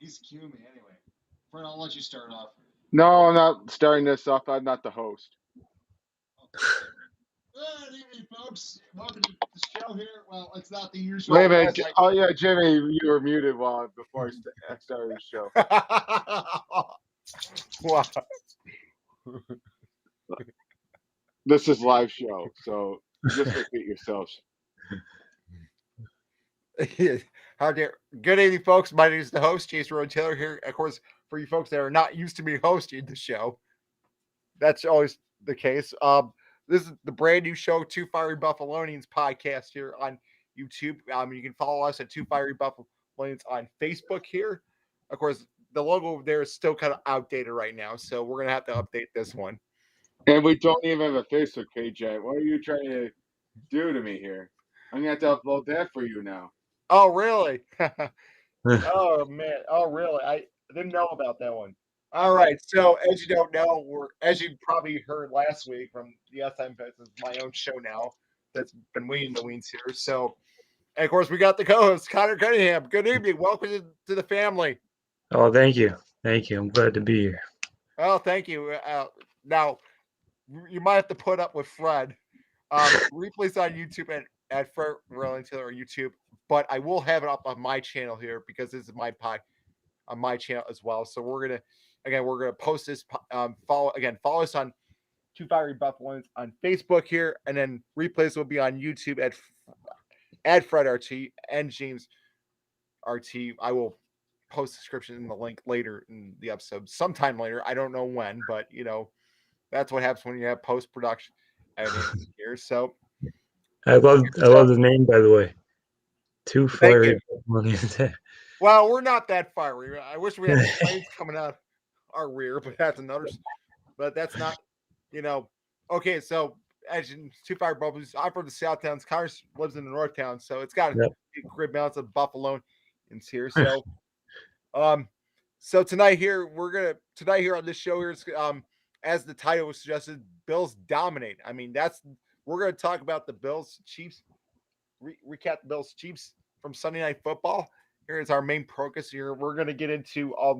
He's cue me anyway. Fred, I'll let you start off. No, I'm not starting this off. I'm not the host. Good evening, folks. Welcome to the show here. Well, it's not the usual. Wait a minute. Oh, yeah, Jimmy, you were muted before I started the show. Wow. This is live show, so just repeat yourselves. How dare. Good evening, folks. My name is the host, Jason Rowan Taylor here. Of course, for you folks that are not used to me hosting the show, that's always the case. This is the brand new show, Two Fiery Buffaloians podcast here on YouTube. You can follow us at Two Fiery Buffaloians on Facebook here. Of course, the logo there is still kind of outdated right now, so we're gonna have to update this one. And we don't even have a Facebook page yet. What are you trying to do to me here? I'm gonna have to upload that for you now. Oh, really? Oh man. Oh, really? I didn't know about that one. All right. So, as you don't know, as you probably heard last week from the SIM Fest, is my own show now that's been weaning the weens here. So, and of course, we got the co-host Connor Cunningham. Good evening. Welcome to the family. Oh, thank you. Thank you. I'm glad to be here. Oh, thank you. Now, you might have to put up with Fred. Replays on YouTube at Fred Rolling Taylor on YouTube, but I will have it up on my channel here because this is my pod on my channel as well. So we're gonna post this. Follow us on Two Fiery Buffaloians on Facebook here, and then replays will be on YouTube at Fred RT and James RT. I will post description in the link later in the episode, sometime later. I don't know when, but that's what happens when you have post production editing here. So I love the name, by the way. Two Fiery Buffaloians. Well, we're not that fiery. I wish we had flames coming out our rear, but that's another. But that's not, Okay, so as in Two Fire Bubbles, I'm from the South Towns. Connor lives in the North Town, so it's got a great balance of Buffaloians here. So, so tonight here on this show here, as the title was suggested, Bills dominate. I mean, we're gonna talk about the Bills Chiefs, recap the Bills Chiefs from Sunday Night Football. Here is our main focus here. We're gonna get into all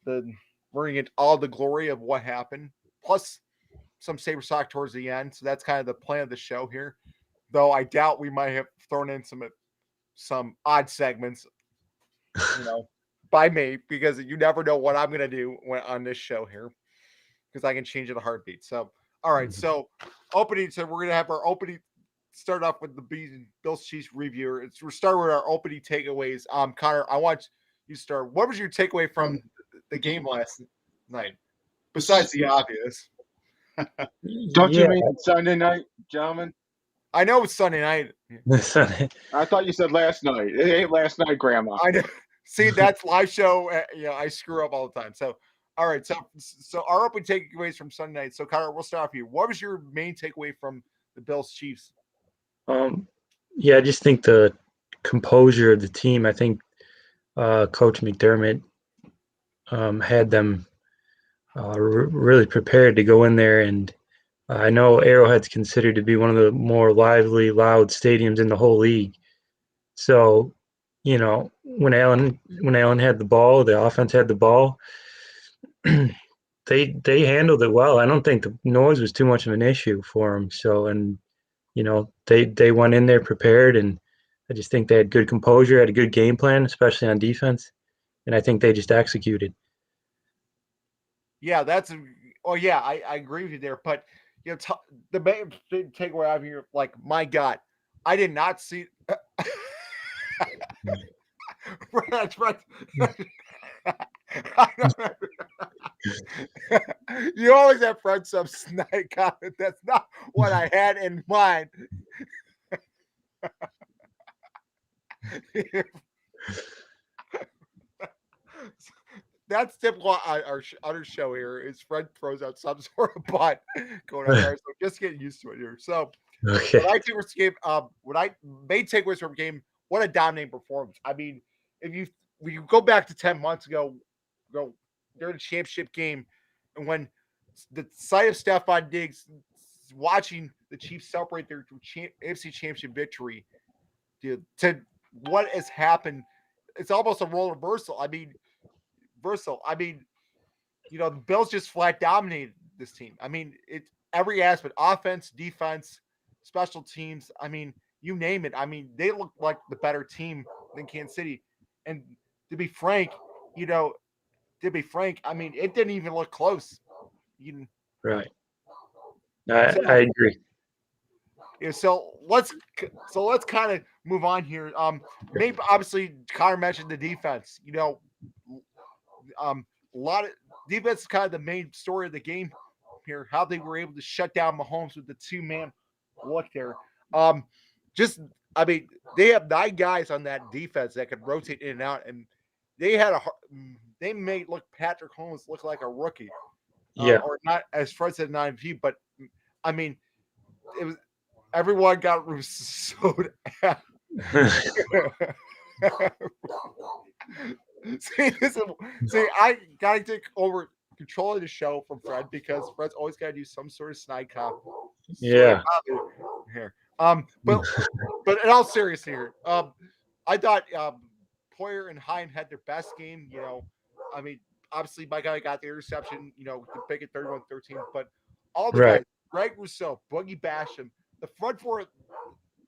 the glory of what happened, plus some saber talk towards the end. So that's kind of the plan of the show here. Though I doubt we might have thrown in some odd segments, by me, because you never know what I'm gonna do on this show here, because I can change it a heartbeat. So all right, so opening. So we're gonna have our opening. Start off with the Bills Chiefs review. We're starting with our opening takeaways. Connor, I want you to start. What was your takeaway from the game last night, besides the obvious? Don't you mean Sunday night, gentlemen? I know it's Sunday night. I thought you said last night. It ain't last night, Grandma. I know. See, that's live show. I screw up all the time. So, all right. So our opening takeaways from Sunday night. So, Connor, we'll start off here. What was your main takeaway from the Bills Chiefs? I just think the composure of the team. I think Coach McDermott had them really prepared to go in there, and I know Arrowhead's considered to be one of the more lively, loud stadiums in the whole league. So, when Allen had the ball, the offense had the ball, they handled it well. I don't think the noise was too much of an issue for them. So, and they went in there prepared, and I just think they had good composure, had a good game plan, especially on defense, and I think they just executed. Yeah, I agree with you there. But the main takeaway out here, like, my God, I did not see. That's right. You always have Fred some snide comment. That's not what I had in mind. That's typical. Our other show here is Fred throws out some sort of butt going on there. So just getting used to it here. So Okay. what I take from game, what I made takeaways from the game, what a dominating performance. I mean, if you go back to 10 months ago, during the championship game, and when the sight of Stephon Diggs watching the Chiefs celebrate their AFC Championship victory, to what has happened, it's almost a role reversal. I mean, versatile. I mean, the Bills just flat dominated this team. I mean, it every aspect: offense, defense, special teams. I mean, you name it. I mean, they look like the better team than Kansas City. And to be frank, you know, I mean, it didn't even look close. You, Right. so, I agree. so let's kind of move on here. Maybe obviously Connor mentioned the defense. A lot of defense is kind of the main story of the game here. How they were able to shut down Mahomes with the 2-man look there. Um, just I mean, they have 9 guys on that defense that could rotate in and out, and they made Patrick Holmes look like a rookie, Yeah. or not as Fred said 9 but I mean, it was everyone got Rousseau'd. See, I gotta take over control of the show from Fred because Fred's always gotta do some sort of snide cop. Yeah. Here. But in all seriousness here, I thought Poyer and Heim had their best game. I mean, obviously my guy got the interception. To pick it 31-13, but all the Right. guys, Greg Rousseau, Boogie Basham, the front four,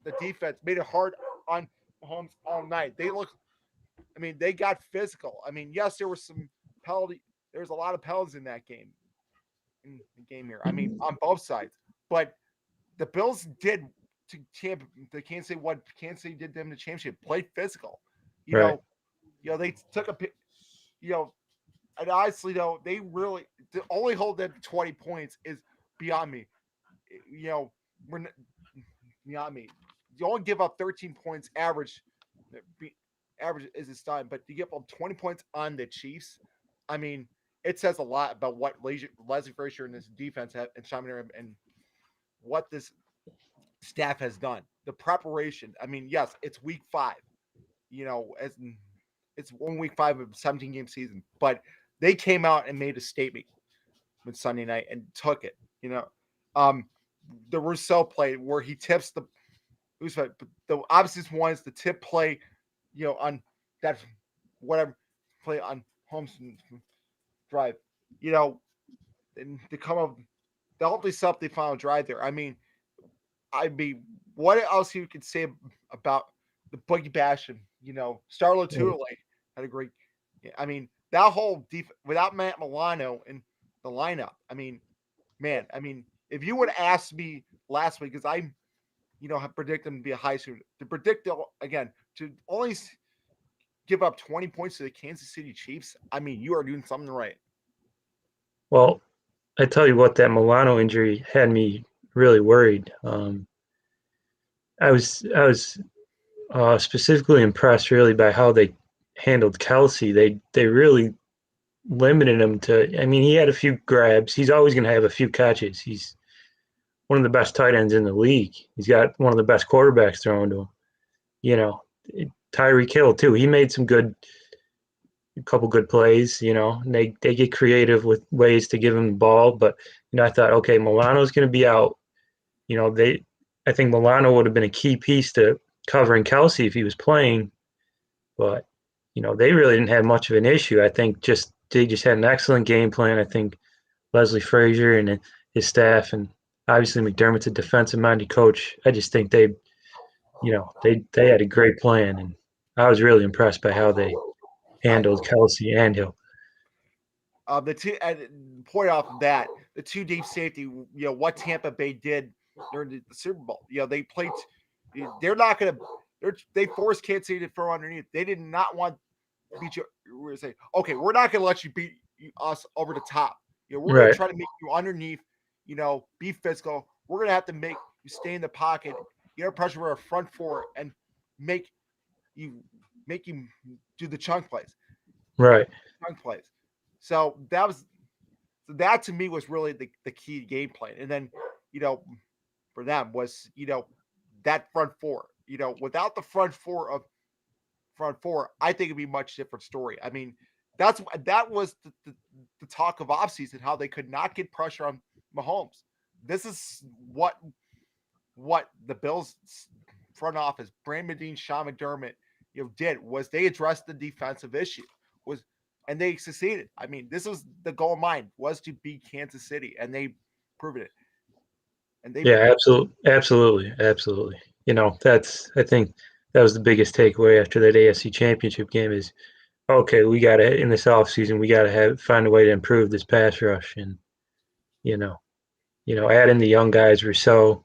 the defense made it hard on Mahomes all night. They got physical. I mean, yes, there was some penalty. There was a lot of penalties in that game. In the game here, I mean, on both sides. But the Bills did to Tampa. They can't say what Kansas City did them in the championship. Played physical. Right. They took a. And honestly, though, they really to only hold them to 20 points is beyond me. We're beyond me. You only give up 13 points average. Average is his time, but you give up 20 points on the Chiefs. I mean, it says a lot about what Leslie Frazier and this defense have, and Sean and what this staff has done. The preparation. I mean, yes, it's week 5. As it's 1 week 5 of 17-game season, but they came out and made a statement with Sunday night and took it. The Rousseau play where he tips the obviously one is the tip play, on that whatever play on Holmes drive, and to come up the only stuff they final drive there. I mean, what else you could say about the Boogie Bash and Starlo Tulane had a great. I mean, that whole without Matt Milano in the lineup. I mean, man. I mean, if you would ask me last week, because I, have predicted him to be a high student, to predict again to only give up 20 points to the Kansas City Chiefs. I mean, you are doing something right. Well, I tell you what, that Milano injury had me really worried. I was specifically impressed really by how they handled Kelsey. They really limited him to. I mean, he had a few grabs. He's always going to have a few catches. He's one of the best tight ends in the league. He's got one of the best quarterbacks thrown to him. Tyreek Hill too. He made a couple good plays. And they get creative with ways to give him the ball. But I thought, okay, Milano's going to be out. I think Milano would have been a key piece to covering Kelsey if he was playing, but they really didn't have much of an issue. I think they just had an excellent game plan. I think Leslie Frazier and his staff, and obviously McDermott's a defensive-minded coach. I just think they had a great plan, and I was really impressed by how they handled Kelsey and Hill. The two point off of that, the two deep safety, what Tampa Bay did during the Super Bowl. They played. They're not going to. They forced Kansas City to throw underneath. They did not want to beat you. We're going to say, okay, we're not going to let you beat us over the top. We're going to try to make you underneath. Be physical. We're going to have to make you stay in the pocket, get pressure with our front four, and make you do the chunk plays. Right. Chunk plays. So that to me was really the key game plan. And then, for them was, that front four. Without the front four, I think it'd be a much different story. I mean, that was the talk of offseason, how they could not get pressure on Mahomes. This is what the Bills front office, Brandon Medine, Sean McDermott, did was they addressed the defensive issue. and they succeeded. I mean, this was the goal in mind, was to beat Kansas City, and they proved it. And they Yeah, absolutely. I think that was the biggest takeaway after that AFC Championship game is, okay, we got to in this offseason, we got to find a way to improve this pass rush, and you know, add in the young guys. Rousseau,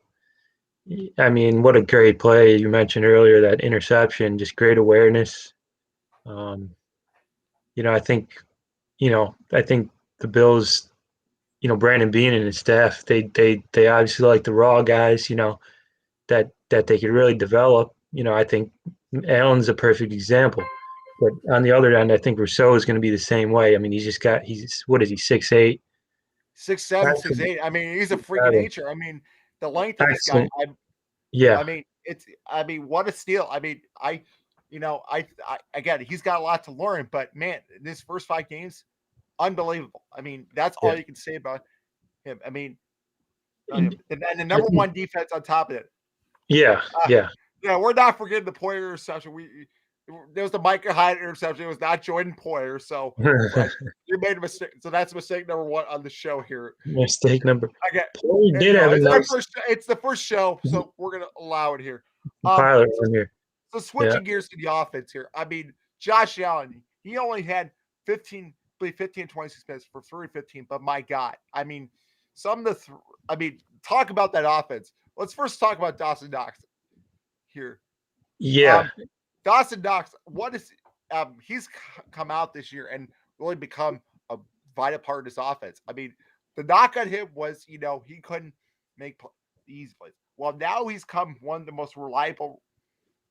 I mean, what a great play you mentioned earlier, that interception, just great awareness. I think, I think the Bills, Brandon Beane and his staff, they obviously like the raw guys, that they could really develop. I think Allen's a perfect example. But on the other end, I think Rousseau is going to be the same way. I mean, he's what is he, 6'8"? 6'7", 6'8". I mean, he's a freak of nature. I mean, the length of this guy. Yeah. I mean, what a steal. I mean, again, he's got a lot to learn, but man, this first 5 games, unbelievable. I mean, that's all you can say about him. I mean, and the number one defense on top of it. Yeah. We're not forgetting the Poyer interception. There was the Micah Hyde interception. It was not Jordan Poyer. So you made a mistake. So that's mistake number 1 on the show here. Mistake number. Poyer did have a nice. It's the first show, so we're gonna allow it here. Pilot on here. So switching gears to the offense here. I mean, Josh Allen, he only had 15, 26 minutes for 315. But my God, I mean, talk about that offense. Let's first talk about Dawson Knox here. Yeah. Dawson Knox, he's come out this year and really become a vital part of this offense. I mean, the knock on him was, he couldn't make these plays. Well, now he's come one of the most reliable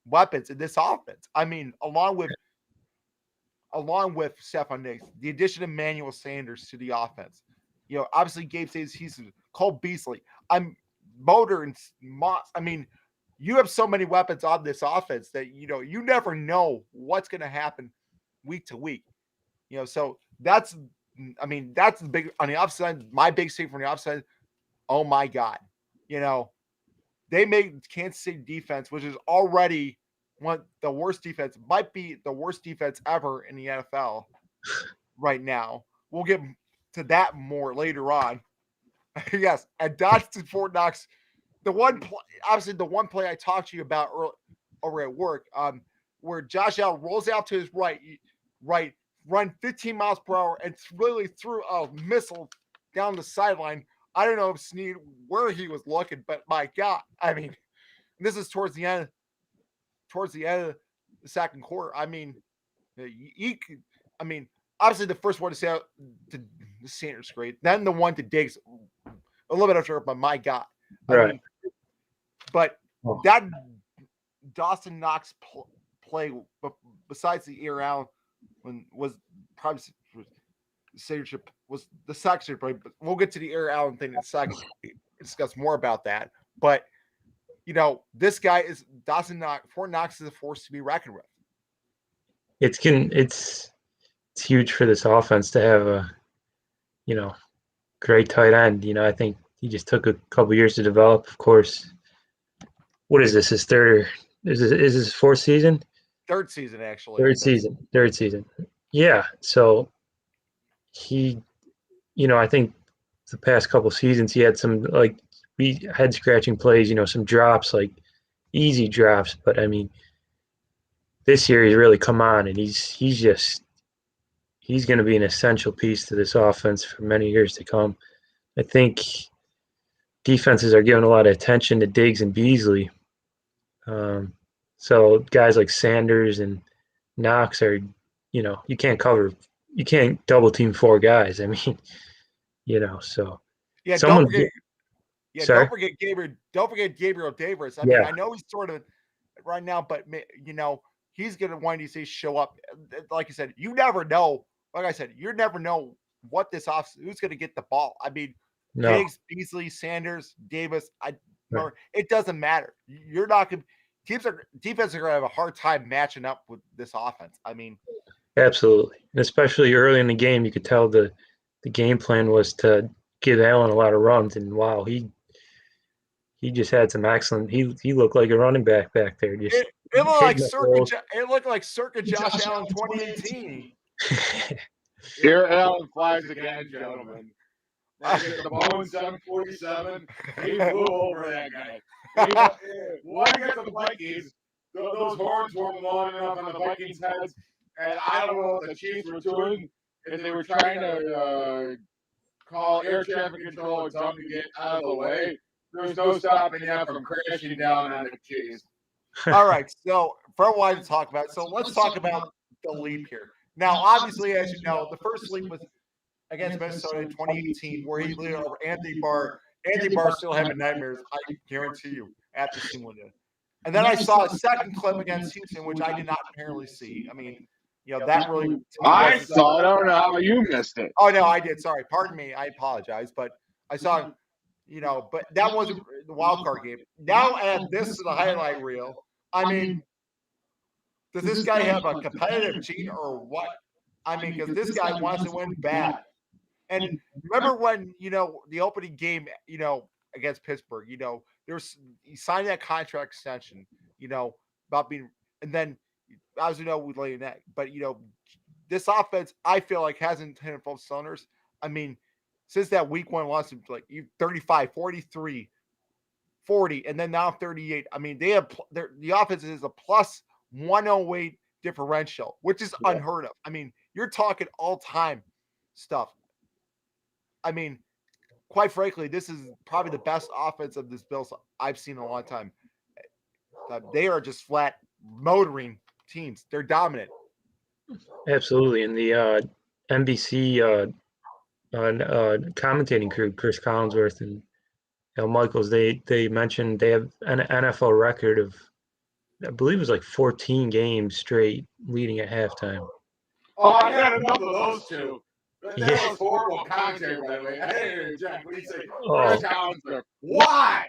weapons in this offense. I mean, along with Stephon Diggs, the addition of Emmanuel Sanders to the offense. Obviously Gabe says he's Cole Beasley. Motor and Moss. I mean, you have so many weapons on this offense that you never know what's going to happen week to week. So that's the big on the upside. My big thing from the upside. Oh my God, they made Kansas City defense, which is already the worst defense, might be the worst defense ever in the NFL right now. We'll get to that more later on. Yes, and Dawson Fort Knox. The one play I talked to you about over at work, where Josh Allen rolls out to his right, run 15 miles per hour, and really threw a missile down the sideline. I don't know if Snead where he was looking, but my God, I mean, this is towards the end of the second quarter. I mean, obviously the first one to say to the Sanders great, then the one to Diggs a little bit after, but my God, right. But that Dawson Knox play, besides the Air Allen, was probably signature was the second play. But we'll get to the Air Allen thing in a second. Discuss more about that. But this guy is Dawson Knox. Fort Knox is a force to be reckoned with. It's huge for this offense to have a great tight end. I think he just took a couple years to develop. Of course. What is this? His third? Is this 4th season? Third season, actually. Third season. Yeah. So he, I think the past couple seasons he had some head scratching plays. Some drops, like easy drops. But I mean, this year he's really come on, and he's going to be an essential piece to this offense for many years to come. I think defenses are giving a lot of attention to Diggs and Beasley. So guys like Sanders and Knox are, you can't double team 4 guys. I mean, so yeah. Don't forget Gabriel. Don't forget Gabriel Davis. I mean, I know he's sort of right now, but he's gonna one of these days show up. Like you said, you never know. Like I said, you never know what who's gonna get the ball. I mean. No. Diggs, Beasley, Sanders, Davis. It doesn't matter. You're not going. Defense are going to have a hard time matching up with this offense. I mean, absolutely, and especially early in the game, you could tell the game plan was to give Allen a lot of runs, and wow, he just had some excellent. He looked like a running back there. Just it looked like circa Josh Allen 2018. Here Allen flies again, gentlemen. They get the Bowen 747. He flew over that guy. When he got the Vikings, those horns weren't long enough on the Vikings' heads, and I don't know what the Chiefs were doing. If they were trying to call air traffic control or something to get out of the way, there's no stopping that from crashing down on the Chiefs. All right, so Fred wanted to talk about. So let's talk about the leap here. Now, obviously, as you know, the first leap was against Minnesota in 2018, where he lead over Anthony Barr. Anthony Barr still having nightmares, I guarantee you, after seeing what he did. And then I saw a second clip against Houston, which I did not apparently see. I mean, that really. I saw it. I don't know how you missed it. Oh no, I did. Sorry, pardon me. I apologize, but I saw. But that wasn't the wild card game. Now add this to the highlight reel. I mean, does this guy have a competitive gene or what? I mean, because this guy wants to win bad. And remember when, the opening game, against Pittsburgh, he signed that contract extension, about being, and then, as you know, we lay in that. But, this offense, I feel like, hasn't hit full cylinders. I mean, since that week one loss, like 35, 43, 40, and then now 38. I mean, the offense is a plus 108 differential, which is unheard of. I mean, you're talking all-time stuff. I mean, quite frankly, this is probably the best offense of this Bills I've seen in a long time. They are just flat motoring teams. They're dominant. Absolutely. And the NBC commentating crew, Chris Collinsworth and Al Michaels, they mentioned they have an NFL record of, I believe it was like 14 games straight leading at halftime. Oh, I had enough of those two. That was horrible commentary, by the way. Hey, Jack, what do you say? Chris Collinsworth. Why?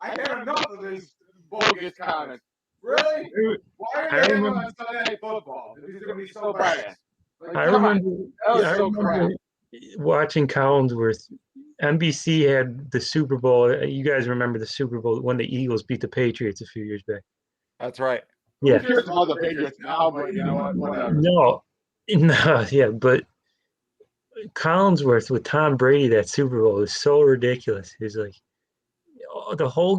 I had enough of these bogus comments. Really? Why are they on Sunday Night Football? These are going to be so biased. Like, I remember watching Collinsworth. NBC had the Super Bowl. You guys remember the Super Bowl when the Eagles beat the Patriots a few years back? That's right. Yeah. Who cares about the Patriots now? But you know what? Whatever. No, yeah, but Collinsworth with Tom Brady, that Super Bowl is so ridiculous. He's like,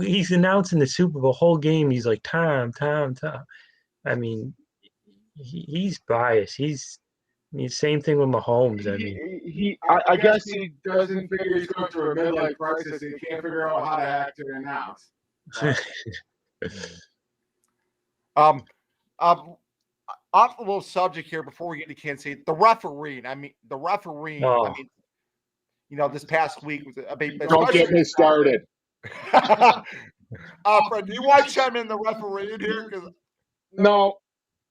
he's announcing the Super Bowl whole game. He's like, Tom. I mean, he's biased. Same thing with Mahomes. I mean, I guess he doesn't figure he's going through a midlife crisis and he can't figure out how to act and announce. Off a little subject here before we get to Kansas City. The referee. I mean, this past week was a big. Don't get me started. Fred, do you want to chime in the referee in here? No,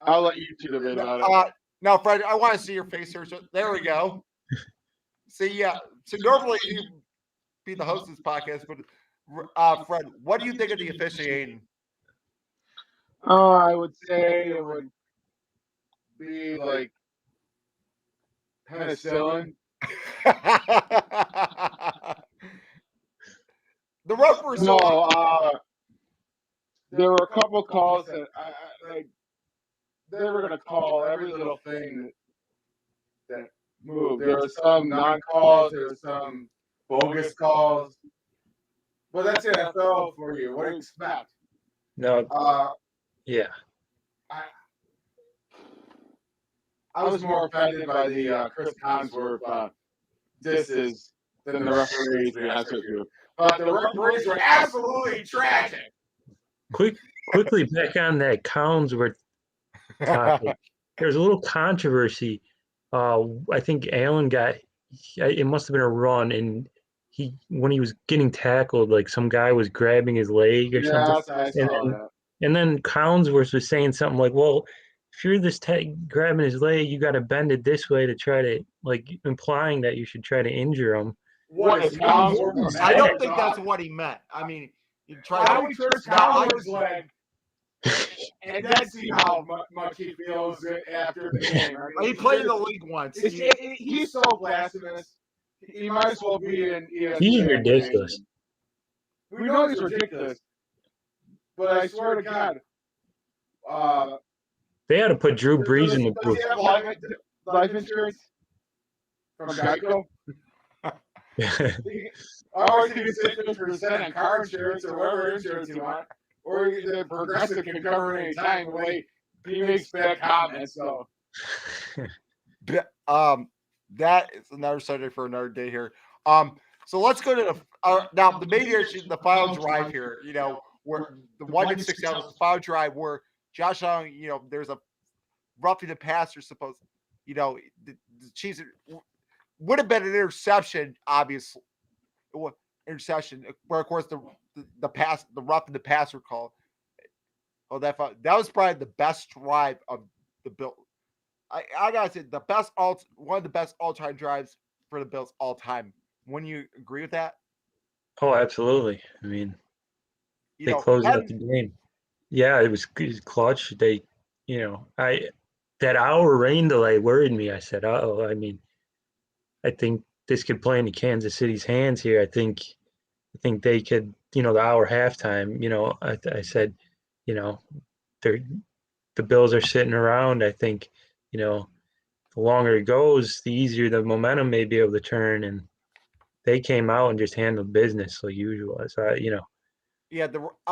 I'll let you two debate about it. Now, Fred, I want to see your face here. So there we go. See, yeah. So normally you be the host of this podcast, but Fred, what do you think of the officiating? I would say it would be like penicillin. The referees. No, there were a couple calls that they were going to call every little thing that moved. There were some non-calls, there were some bogus calls. But that's NFL for you. What do you expect? No. Yeah. I was more offended by the Chris Collinsworth disses than the referees, to be honest with you. But the referees were absolutely tragic. Quickly back on that Collinsworth topic. There's a little controversy. I think Allen it must have been a run, and when he was getting tackled, like some guy was grabbing his leg or something. I saw that. And then Collinsworth was saying something like, well, if you're this grabbing his leg, you got to bend it this way to try to, like, implying that you should try to injure him. What is Collinsworth? I don't think that's what he meant. I mean, you try to twist Collinsworth's leg and then see how much he feels after the game. Right? He played in the league once. He's so blasphemous. He might as well be in ESPN. He's ridiculous. We know he's ridiculous. But I swear to God, they had to put Drew Brees in the booth. Does he have life insurance? from Geico. Otherwise, you can save 50% on car insurance or whatever insurance you want, or the Progressive can cover it any time. Well, he makes bad comments, so. That is another subject for another day here. So let's go to now the main issue, the final drive here. You know, where the 1-6 out is the final drive where Josh Allen, you know, there's a roughing the passer supposed, you know, the Chiefs would have been an interception, obviously. Interception, where of course the pass, the roughing the passer call. Oh, that was probably the best drive of the Bills. I gotta say one of the best all-time drives for the Bills all time. Wouldn't you agree with that? Oh, absolutely. I mean, You they know, closed out the game. Yeah, it was clutch. They, you know, that hour rain delay worried me. I said, "Uh-oh." I mean, I think this could play into Kansas City's hands here. I think they could, you know, the hour halftime. You know, I said, you know, the Bills are sitting around. I think, you know, the longer it goes, the easier the momentum may be able to turn. And they came out and just handled business like usual. So, you know, yeah.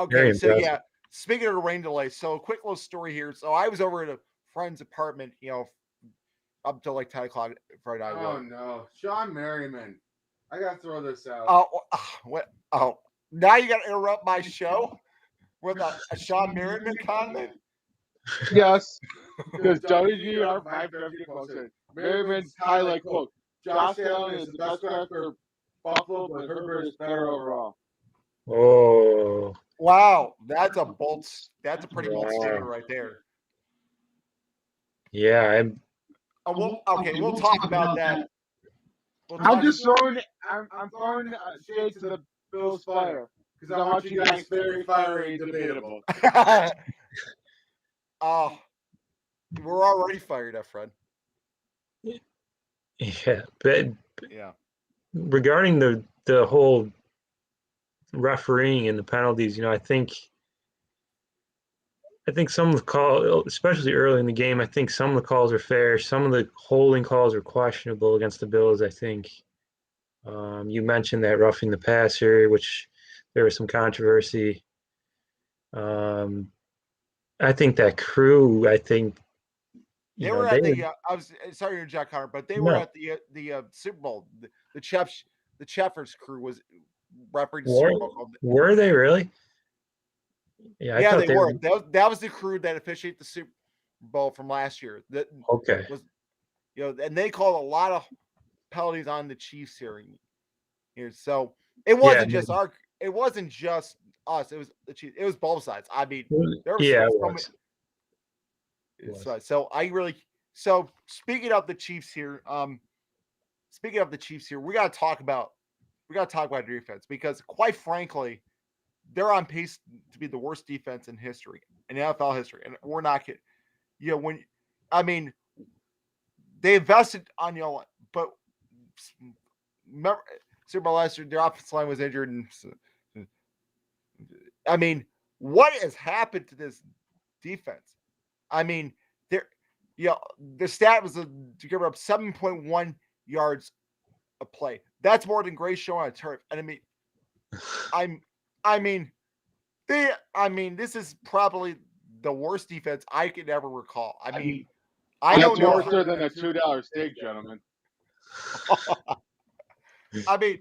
very So impressive. yeah. Speaking of the rain delay, so a quick little story here. So I was over at a friend's apartment, you know, up till like 10 o'clock Friday night. Oh no, Sean Merriman! I gotta throw this out. Oh, what? Oh, now you got to interrupt my show with a Sean Merriman comment. Yes, because WGR 550 posted Merriman's highlight quote: "Josh Allen is the best quarterback for Buffalo, but Herbert is better overall." Oh, Wow, that's a pretty bold statement right there. yeah, We'll talk about that. I'm throwing shade to the Bills fire because I want you guys very fiery and debatable. Oh, we're already fired up, Fred. yeah. But Yeah. regarding the whole refereeing and the penalties, you know, I think some of the calls, especially early in the game, I think some of the calls are fair. Some of the holding calls are questionable against the Bills. I think you mentioned that roughing the passer, which there was some controversy. I think that crew. I think They were at the. I was sorry to interject, Connor, but they were at the Super Bowl. The Cheffers crew was refereeing the Super Bowl. Were they really? Yeah, I thought they were. That was the crew that officiated the Super Bowl from last year. That was, you know, and they called a lot of penalties on the Chiefs here. So it wasn't just it wasn't just us. It was the Chiefs. It was both sides. I mean, there was so I really. So speaking of the Chiefs here, we got to talk about defense because, quite frankly, they're on pace to be the worst defense in history, in NFL history, and we're not kidding. You know, they invested on but remember, Super Bowl last year, their offensive line was injured, and I mean, what has happened to this defense? I mean, the stat was to give up 7.1 yards a play. That's more than Gray showing on a turf. And I mean, this is probably the worst defense I could ever recall. I mean, I don't know. Worse than a $2 steak, gentlemen. I mean,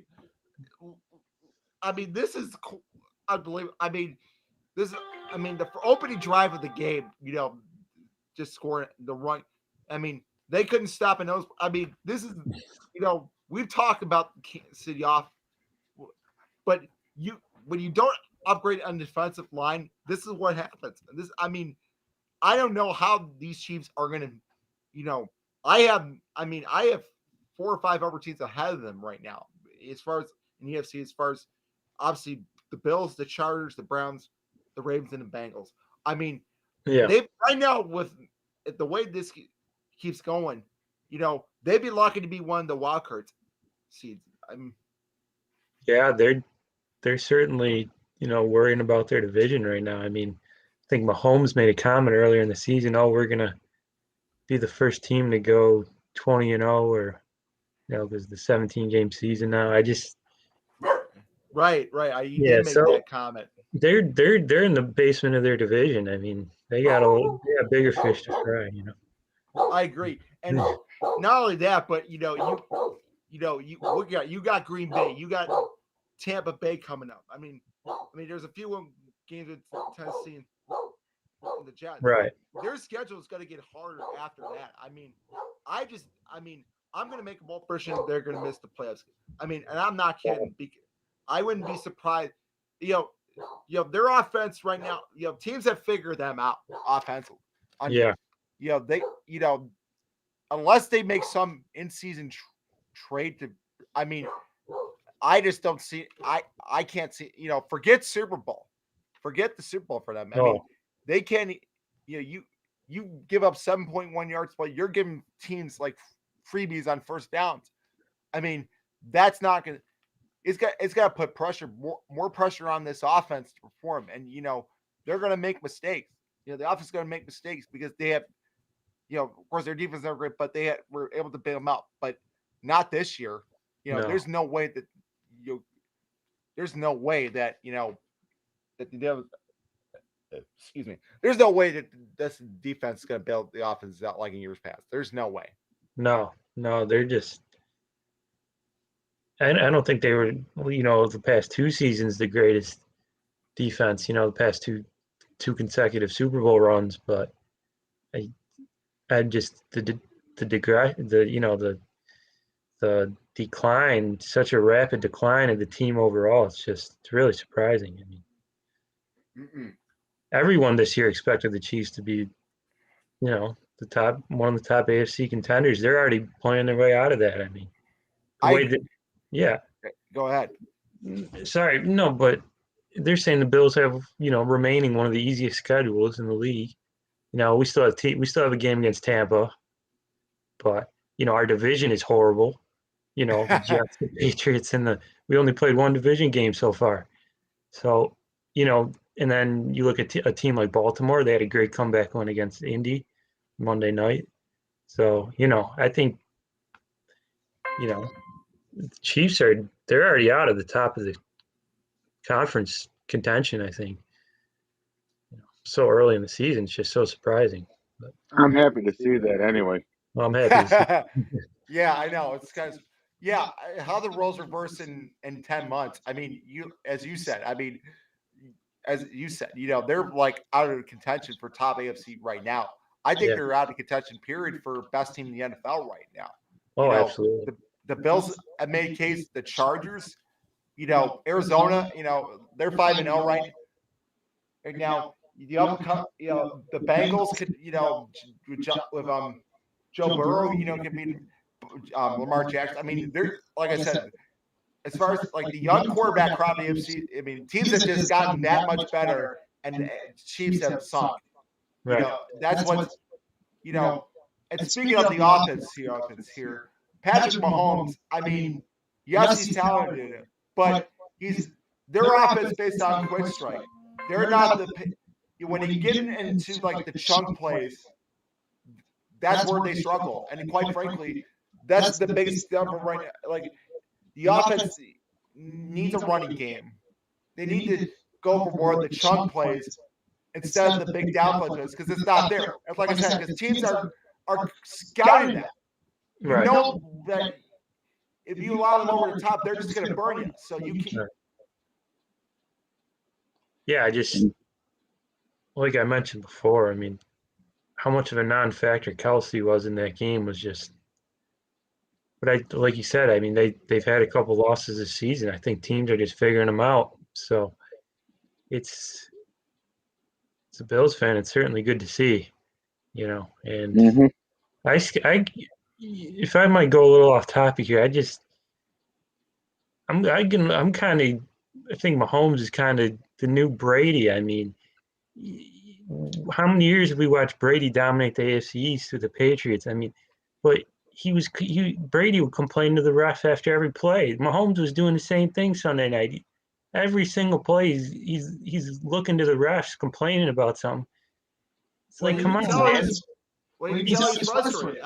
this is unbelievable. I mean, the opening drive of the game, you know, just scoring the run. I mean, they couldn't stop a nose. I mean, this is, you know, we've talked about Kansas City off, but when you don't upgrade on the defensive line, this is what happens. I mean, I don't know how these Chiefs are going to, you know, I have 4 or 5 other teams ahead of them right now, as far as in the UFC, as far as obviously the Bills, the Chargers, the Browns, the Ravens, and the Bengals. I mean, they right now, with the way this keeps going, you know, they'd be lucky to be one of the wild card seeds. Yeah, they're certainly, you know, worrying about their division right now. I mean, I think Mahomes made a comment earlier in the season, "Oh, we're gonna be the first team to go 20-0 or because the 17-game season now. I just Right. You Yeah, did make so that comment. they're in the basement of their division. I mean, they got bigger fish to fry. I agree, and not only that, but you got Green Bay, you got Tampa Bay coming up. I mean, there's a few games with Tennessee and the Jets. Right. Their schedule is going to get harder after that. I'm going to make a bold prediction they're going to miss the playoffs. And I'm not kidding. I wouldn't be surprised. Their offense right now. Teams have figured them out offensively. Yeah. Unless they make some in-season trade to. I just don't see. I can't see. Forget Super Bowl. Forget the Super Bowl for them. They can't. You give up 7.1 yards, but you're giving teams like freebies on first downs. That's not gonna. It's got to put pressure, more pressure on this offense to perform, and they're gonna make mistakes. The offense is gonna make mistakes because they have. Of course, their defense is never great, but were able to bail them out. But not this year. No. There's no way that There's no way that excuse me. There's no way that this defense is going to build the offense out like in years past. There's no way. No, they're just. I don't think they were. The past 2 seasons the greatest defense. The past two consecutive Super Bowl runs, but I just the decline, such a rapid decline of the team overall. It's really surprising. Everyone this year expected the Chiefs to be, one of the top AFC contenders. They're already playing their way out of that. Yeah. Go ahead. Sorry, no, but they're saying the Bills have, remaining one of the easiest schedules in the league. We still have a game against Tampa, but our division is horrible. The Jets, the Patriots, we only played one division game so far. So, and then you look at a team like Baltimore, they had a great comeback win against Indy Monday night. So, I think, the Chiefs they're already out of the top of the conference contention, I think. So early in the season, it's just so surprising. But I'm happy to see that anyway. Well, I'm happy to see. Yeah, I know. It's kind of how the roles reverse in 10 months. As you said, they're like out of contention for top AFC right now. I think they're out of contention, period, for best team in the NFL right now. Oh, absolutely. The Bills have made a case. The Chargers, Arizona, they're 5-0 right now. The Bengals could, with Joe Burrow, can beat Lamar Jackson. They're, like I said, as far as like the young quarterback crop of the AFC, teams have just gotten that much better, and the Chiefs have sunk. Right. That's what's, and speaking of the offense here, Patrick Mahomes, yes, he's talented, but their offense based on quick strike. They're not when you get into like the chunk plays, that's where they struggle. And quite frankly, that's the biggest number right now. Like the offense needs a running game. They need to go for more of the chunk plays instead of the big downplay plays because it's not there. And like I said, because teams are scouting that. Right. You know that if you allow them over the top, they're just going to burn you. So you can't. Yeah, like I mentioned before, how much of a non-factor Kelsey was in that game was just. But like you said, they've had a couple losses this season. I think teams are just figuring them out. So it's a Bills fan. It's certainly good to see, and if I might go a little off topic here, I think Mahomes is kind of the new Brady. How many years have we watched Brady dominate the AFC East with the Patriots? But Brady would complain to the ref after every play. Mahomes was doing the same thing Sunday night. Every single play, he's looking to the refs, complaining about something. It's like, come on, man. Well, you can tell he's frustrated.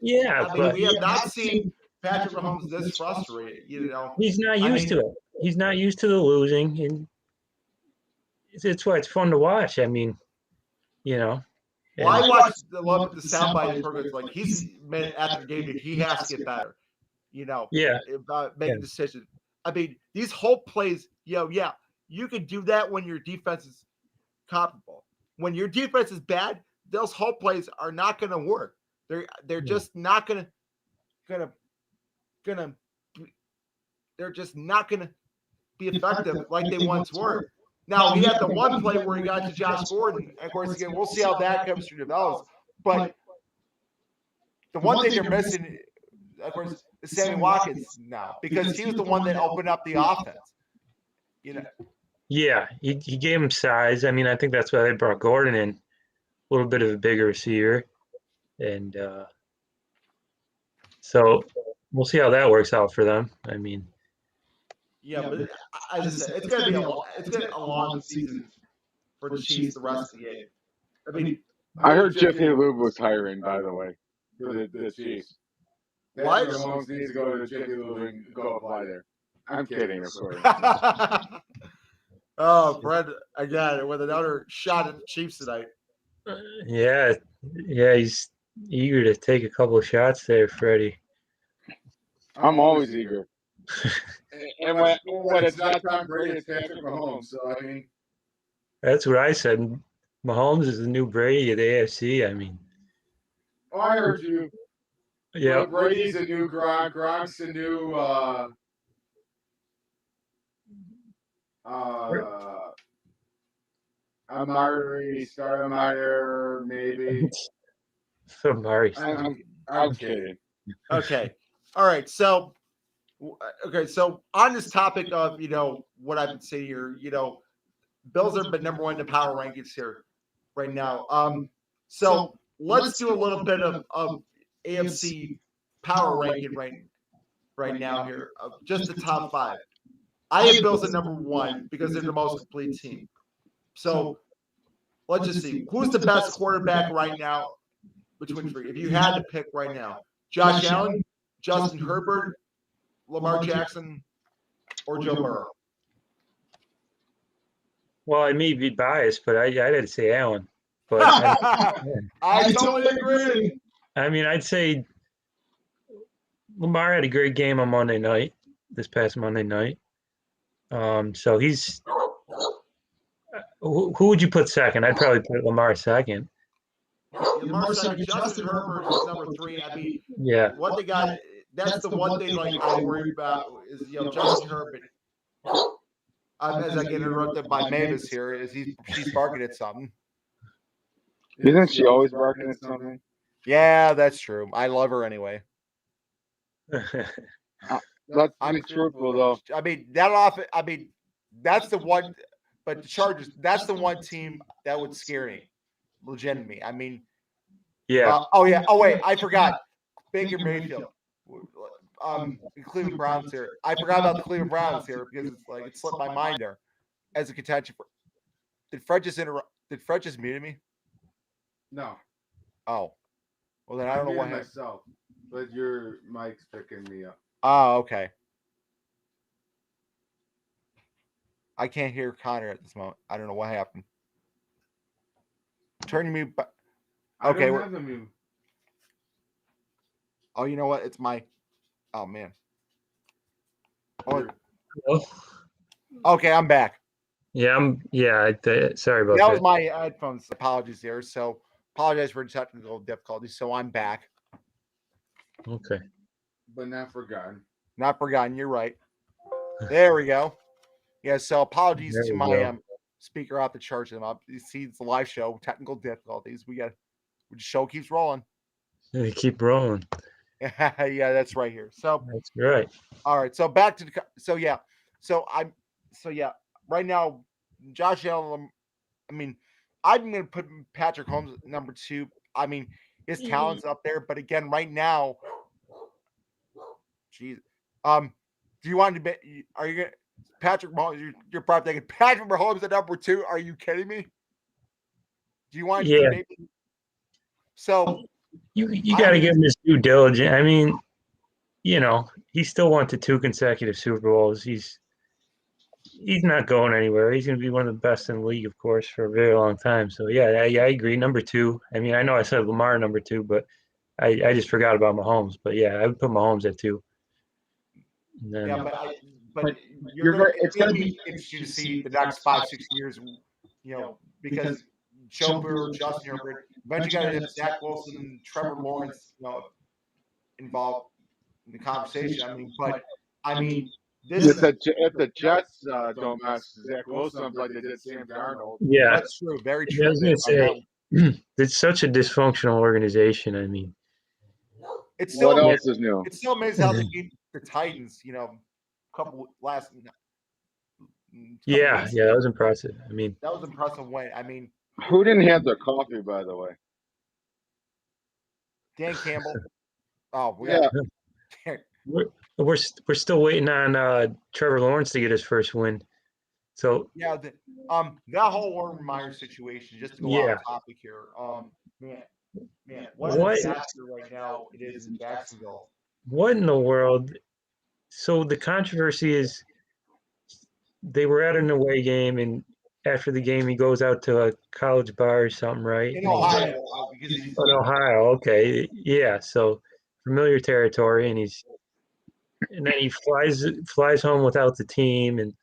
Yeah, we have not seen Patrick Mahomes this frustrated. He's not I used to it. He's not used to the losing, and it's why it's fun to watch. I mean, Well, I watched a little bit the soundbite programs. Like he's after the game, he has to get better. Yeah. About making decisions. I mean, these whole plays. Yeah, you can do that when your defense is comparable. When your defense is bad, those whole plays are not going to work. They're just not gonna they're just not gonna be effective like they once were. Now he had the one play where he got to Josh Gordon. Of course, again, we'll see how that chemistry develops. But the one thing they're missing, of course, is Sammy Watkins now, because he was the one that opened up the offense. Yeah, he gave him size. I mean, I think that's why they brought Gordon in, a little bit of a bigger receiver, and so we'll see how that works out for them. I mean, but as I said, it's going to be a long season for the Chiefs the rest of the game. I mean, I heard Jiffy Lube was hiring, by the way, for the Chiefs. What? Mahomes needs to go to Jiffy Lube and go apply there. I'm kidding, of course. Oh, Brett again with another shot at the Chiefs tonight. yeah, he's eager to take a couple of shots there, Freddie. I'm always eager. And when it's not Tom Brady, it's Patrick Mahomes. So, I mean, that's what I said. Mahomes is the new Brady of the AFC. I mean, I heard you. Yeah, Brady's a new Gronk. Gronk's a new Amari Stoudemire, maybe. Amari. I'm kidding. Okay. All right. So, on this topic of, what I've been saying here, Bills have been number one in the power rankings here right now. So let's do a little bit of AFC power ranking right now here, just the top five. I have Bills at number one because they're the most complete team. So let's just see. Who's the best quarterback right now between three? If you had to pick right now, Josh Allen, Justin Herbert, Lamar Jackson, or Joe Burrow? Well, I may be biased, but I didn't say Allen. But I totally agree. I mean, I'd say Lamar had a great game on Monday night, this past Monday night. So he's who would you put second? I'd probably put Lamar second. Lamar second. Justin Herbert is number three. I mean, Yeah. what they got. That's the one thing I worry about is Justin Herbert. As I get interrupted by Mavis here, she's barking at something. Isn't she always barking at something? Yeah, that's true. I love her anyway. Let's be truthful, though. I mean, that's the one. But the Chargers, that's the one team that would scare me, legitimately. I mean, Yeah. Oh wait, I forgot. Baker Mayfield. The Cleveland Browns here. I forgot about the Cleveland Browns here because it slipped my mind there as a contention for. Did Fred just mute me? No. Oh. Well, then I don't know what happened. Myself, but your mic's picking me up. Oh, okay. I can't hear Connor at this moment. I don't know what happened. Turning me back. Okay. I don't have the mute. Oh, you know what? It's my. Oh man. Oh. Okay, I'm back. Yeah, sorry about that. That was my headphones. Apologies there. So apologize for technical difficulties. So I'm back. Okay. But not forgotten. Not forgotten. You're right. There we go. Yeah. So apologies to my speaker off the charge them up. You see, it's a live show. Technical difficulties. The show keeps rolling. They keep rolling. Yeah, that's right here. So that's right. All right. So back to right now, Josh Allen. I mean, I'm going to put Patrick Mahomes at number two. I mean, his talent's up there, but again, right now, geez, do you want to bet? Are you going to Patrick Mahomes? You're probably thinking Patrick Mahomes at number two. Are you kidding me? Do you want? Yeah. Maybe, so you got to give him his due diligence. I mean, he still went to 2 consecutive Super Bowls. He's not going anywhere. He's going to be one of the best in the league, of course, for a very long time. So yeah, I agree. Number two. I mean, I know I said Lamar number two, but I just forgot about Mahomes. But yeah, I would put Mahomes at two. And then, Yeah, but it's gonna be interesting to see the next 5-6 years, because Joe Burrow, Justin Herbert, eventually got to have Zach Wilson, Trevor Lawrence, involved in the conversation. I mean, this If is the Jets don't mess Zach Wilson up like they did Sam Darnold, yeah, that's true, very I true. was going to say it's such a dysfunctional organization. I mean, It's what still else is new? it's still amazing how they beat the Titans. Couple last. yeah, Weeks that was impressive. I mean, that was an impressive win. I mean, Who didn't have their coffee, by the way? Dan Campbell. Oh, Yeah. we're still waiting on Trevor Lawrence to get his first win. So yeah. That whole Urban Meyer situation. Just to go Yeah. off topic here. Man, what What? a disaster right now it is in Jacksonville. What in the world? So the controversy is they were at an away game, and after the game, he goes out to a college bar or something, right? In Ohio, because he's In Ohio, okay, yeah. So familiar territory, and then he flies home without the team, and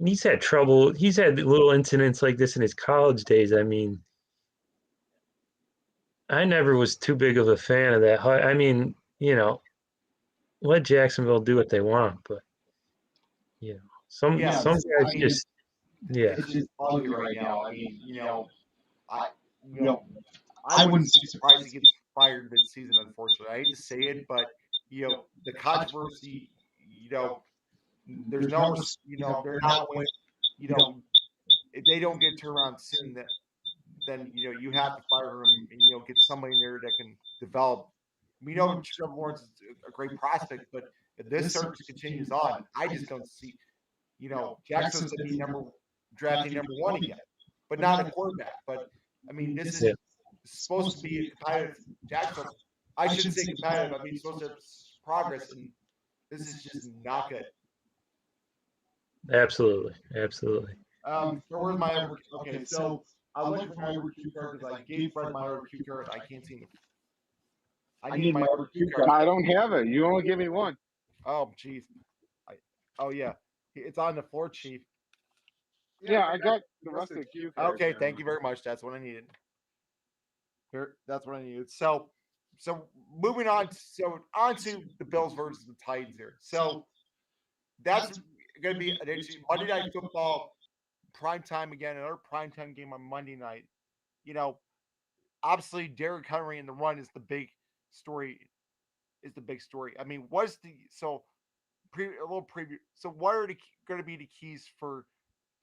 he's had trouble. He's had little incidents like this in his college days. I mean, I never was too big of a fan of that. I mean, let Jacksonville do what they want, but some Yeah, some guys I mean, just it's just ugly right now. I mean, I I wouldn't be surprised he gets fired mid-season. Unfortunately, I hate to say it, but the controversy, there's no, they're not winning. If they don't get turned around soon, then you have to fire him and get somebody in there that can develop. We know Trevor Lawrence is a great prospect, but if this circus continues on, I just don't see. Jackson's going to be drafting number one again, but not a quarterback. But I mean, this is supposed to be a competitive Jacksonville. I shouldn't say competitive. I mean, supposed to have progress, and this is just not good. absolutely. So where's my over? Okay, so I'm looking for my over Q card because I gave Fred my over Q card. I can't seem to. I need my over Q card. I don't have it. You only give me one. Oh, jeez. Oh yeah, it's on the floor, Chief. Yeah, I got the rest of the cue cards. Okay, thank you very much. That's what I needed. Here, that's what I needed. So moving on. So on to the Bills versus the Titans here. So that's going to be an interesting Monday Night Football prime time again. Another prime time game on Monday night. Obviously Derrick Henry in the run is the big story. I mean, what's the a little preview. So what are going to be the keys for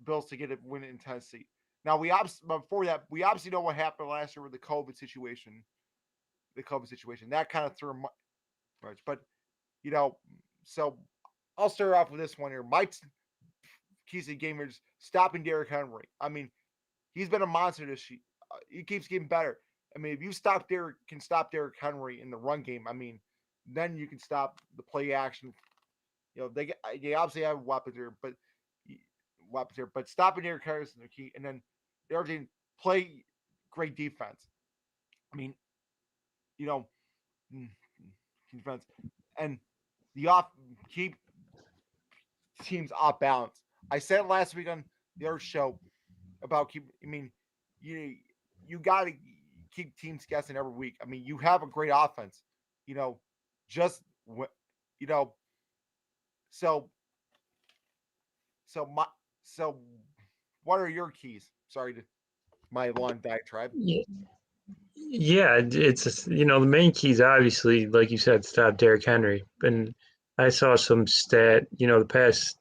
Bills to get a win in Tennessee? Now before that, we obviously know what happened last year with the COVID situation. That kind of threw much, but so I'll start off with this one here. My keys to the game is stopping Derrick Henry. I mean, he's been a monster this year. He keeps getting better. I mean, if you can stop Derrick Henry in the run game, I mean, then you can stop the play action. They obviously have weapons here, but stopping Derrick Henry is the key. And then the other thing, play great defense. I mean, defense and keep teams off balance. I said last week on the other show about you got to keep teams guessing every week. I mean, you have a great offense, just so what are your keys? Sorry to my long diatribe. Yeah, it's the main key is obviously, like you said, stop Derrick Henry. And I saw some stat, the past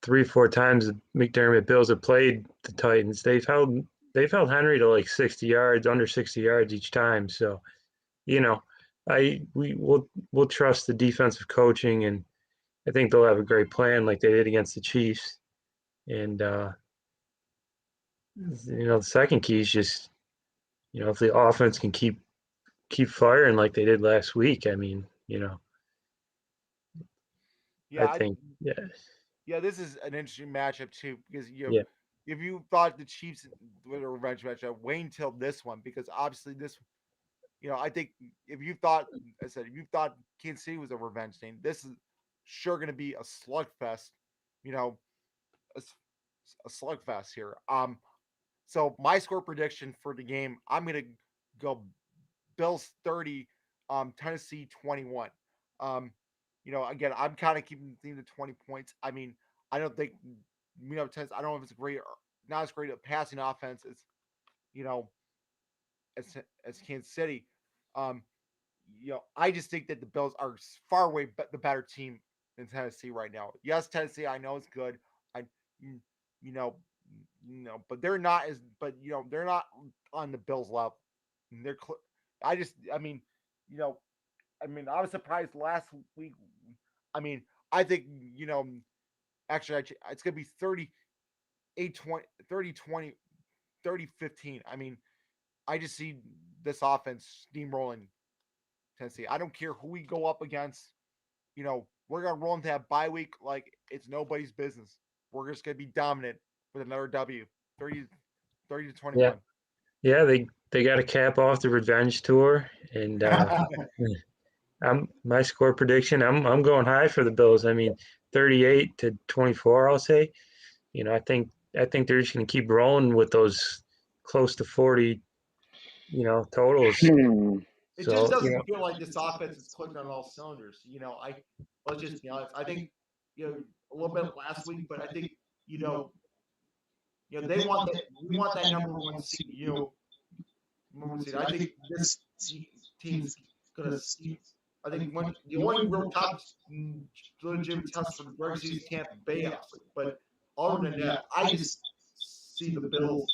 3-4 times the McDermott Bills have played the Titans, they've held Henry to like 60 yards, under 60 yards each time. So, we'll trust the defensive coaching, and I think they'll have a great plan like they did against the Chiefs. And the second key is just, if the offense can keep firing like they did last week, I mean, Yeah, I think. Yeah. yeah, this is an interesting matchup too because Yeah. if you thought the Chiefs were a revenge matchup, wait until this one because obviously this, I think if you thought, I said if you thought Kansas City was a revenge thing, this is sure going to be a slugfest. You know, a, a slugfest here. So my score prediction for the game, I'm going to go Bills 30, Tennessee 21. Um, again, I'm kind of keeping the 20 points. I mean, I don't think Tennessee, I don't know if it's great or not as great a passing offense as you know as Kansas City. Um, I just think that the Bills are far away the better team than Tennessee right now. Yes, Tennessee, I know it's good. I, you know, but they're not as, but they're not on the Bills level. They're, I just, you know, I was surprised last week. I mean, I think actually, it's gonna be 38 20, 30 20, 30 15. I mean, I just see this offense steamrolling Tennessee. I don't care who we go up against. We're gonna roll into that bye week like it's nobody's business. We're just gonna be dominant with another W, 30, 30 to Yeah. 21. Yeah. They got to cap off the revenge tour, and I'm my score prediction. I'm going high for the Bills. I mean, 38-24. I'll say. I think they're just going to keep rolling with those close to 40, totals. It just So, doesn't feel like this offense is clicking on all cylinders. I let's just be honest. I think a little bit last week, but I think they want that. We want that number one seed. Number one seed. I think this team's gonna see. I think when the only real top legitimate test for the regular season Tampa Bay obviously, but other than that, I just see the Bills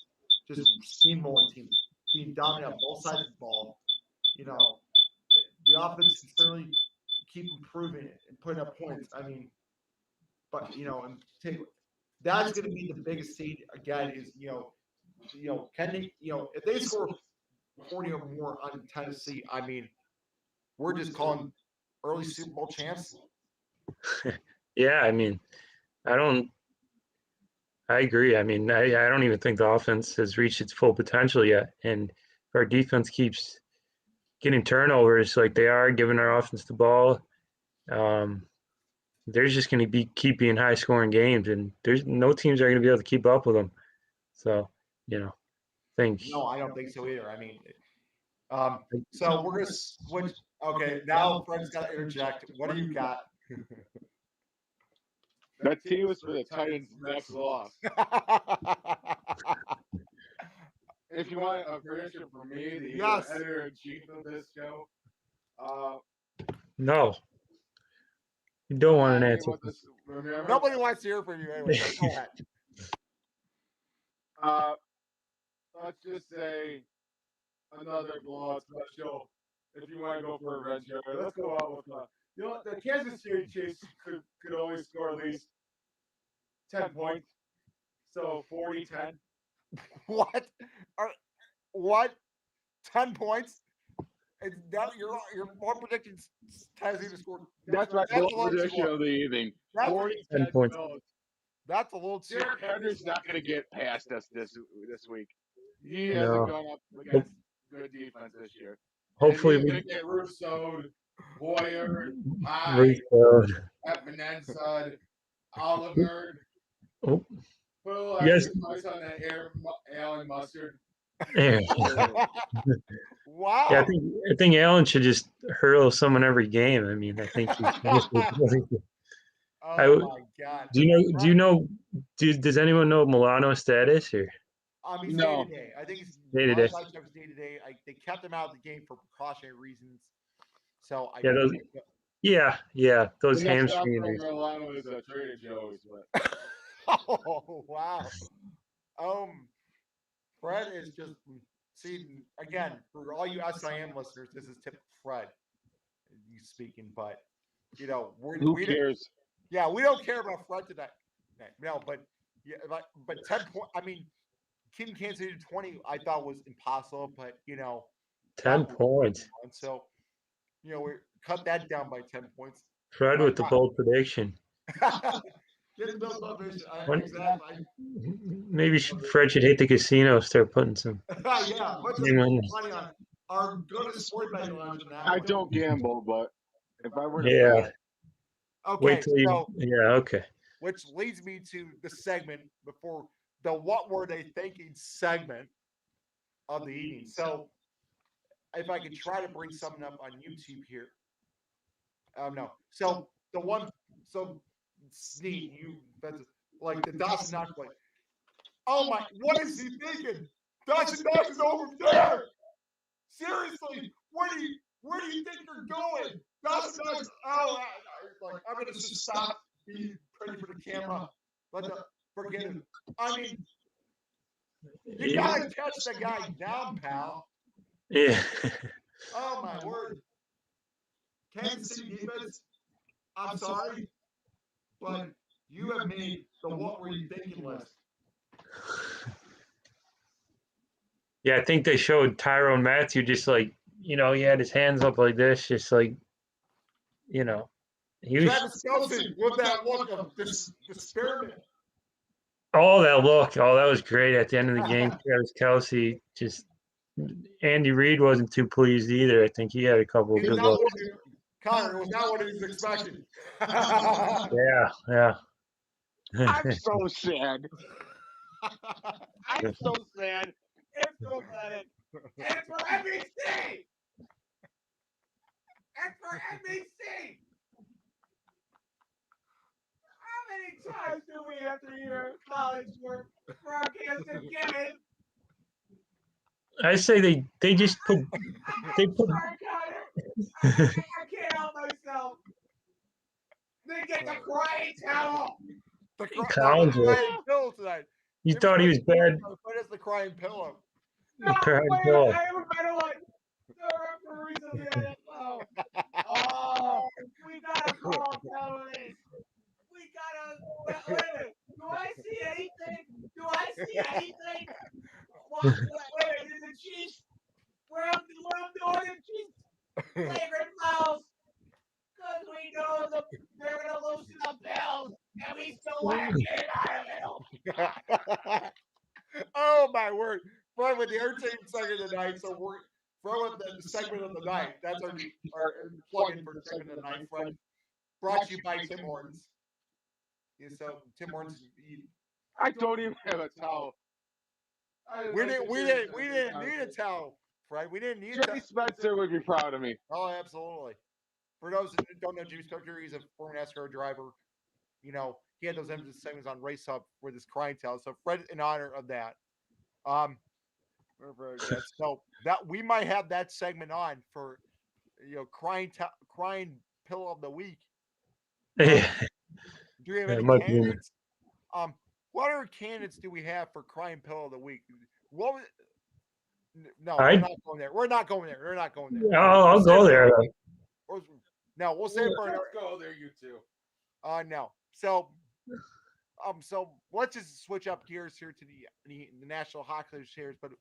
just steamrolling team, being dominant on both sides of the ball. You know, the offense can certainly keep improving it and putting up points. I mean, but and take that's going to be the biggest seed again. Is can they if they score 40 or more on Tennessee, I mean, we're just calling early Super Bowl champs. yeah, I mean, I don't. I agree. I mean, I don't even think the offense has reached its full potential yet, and if our defense keeps getting turnovers like they are, giving our offense the ball. Um, there's just going to be keep being high scoring games, and there's no teams are going to be able to keep up with them. So, think. No, I don't think so either. I mean, so we're gonna switch. Okay, now Fred's got to interject. What do you got? That team was for the Titans' next loss. If you want a prediction from me, the Yes. editor in chief of this show, No, you don't want an I answer. want this, remember, Nobody wants to hear from you anyway. But go ahead. let's just say another blowout special. If you want to go for a revenge here, let's go out with the Kansas City Chiefs could only score at least 10 points, so 40-10. What? What? 10 points? It's that you're more predicting Tennessee to score. That's my That's a bold little too prediction low. of the evening. That's, 40-10 points. Bills. that's a little too. Derek Henry's not going to get past us this week. He No. hasn't gone up against good defense this year. Hopefully, and he's we going to get Rousseau, Boyer, High, Rousseau. Epinensud, Oliver. Oh, Put a little Yes. extra spice on that Allen mustard. yeah. Wow. Yeah, I think Allen should just hurl someone every game. I mean, I think he's. Oh I would- my God. Do you know? Does anyone know Milano's status or He's No. day to day. I think he's Day to day? last I checked was day to day. They kept him out of the game for precautionary reasons. So I Yeah, those- Yeah, those The next hamstring option injuries. in Milano is Trader Joe's, but Oh wow. Fred is just see again for all you SIM listeners. This is typical Fred. You speaking, but who we cares? yeah we don't care about Fred today. No, but yeah, but 10 point. I mean, keeping Kansas City to 20, I thought was impossible, but 10 points. and so we cut that down by 10 points. Fred Why with the not? bold prediction. Get the Bills motivation. When- Exactly. Maybe Fred should hit the casino, start putting some. Yeah, put some money on. Or go to the sports betting lounge on that I one. don't gamble, but if I were to Yeah. bet, Okay, Wait till you. so Yeah. Okay. which leads me to the segment before the "What Were They Thinking" segment of the evening. So, if I could try to bring something up on YouTube here. No. So the one, so Sneed, that's like the Dawson Knox play. Oh my! What is he thinking? Dawson Knox is over there. Seriously, where do you think you're going? Dawson Knox. Oh, like I'm gonna just stop, be pretty for the camera. Forget it. I mean, you Yeah. gotta catch the guy down, pal. Yeah. Oh my word. Kansas City defense. I'm sorry, but you have made the "What Were You Thinking" list. Yeah, I think they showed Tyrone Matthew just like, he had his hands up like this, just like, he was Travis Kelce with that look of disparity. that look. Oh, that was great at the end of the game. Travis Kelce just. Andy Reid wasn't too pleased either. I think he had a couple of good looks. Connor, it was not what he was expecting. Yeah. I'm so sad. I'm so sad. It's so pathetic. And it's for NBC. It's for NBC. How many times do we have to hear college work broadcasted given? I say they just put they put Sorry, Connor. I can't help myself. They get the crying towel. The Collins crying pillow tonight. you thought he was bad. What is the crying pillow? No, Crying wait, pillow. I have a better one. The referees of the NFL. Oh, we gotta call penalties. We gotta. Wait a minute. Do I see anything? What? Wait, is the Chiefs? What I'm doing in Chiefs? Flagrant fouls. Because we know they're gonna loosen the Bills, and we still want to get it out of it. Oh my word! Fred with the entertainment segment of the night. So we're Fred with the segment of the night. That's our plug-in for the segment of the night. Fred, brought to you by Tim Hortons. Yeah, so Tim Hortons. I don't even have a towel. We didn't need a towel, Fred. We didn't need a Jimmy towel. Spencer would be proud of me. Oh, absolutely. For those that don't know, Jimmy Spencer, he's a former NASCAR driver. He had those emphasis segments on Race Hub with his crying towel. So Fred, in honor of that, so that we might have that segment on for crying pillow of the week. Yeah. Do we have Yeah, any might be. candidates? What other candidates do we have for crying pillow of the week? What was? No, we're not going there. We're not going there. We're not going there. I'll go there. No, we'll save for Let's go there, you two. no. So let's just switch up gears here to the National Hockey League shares. But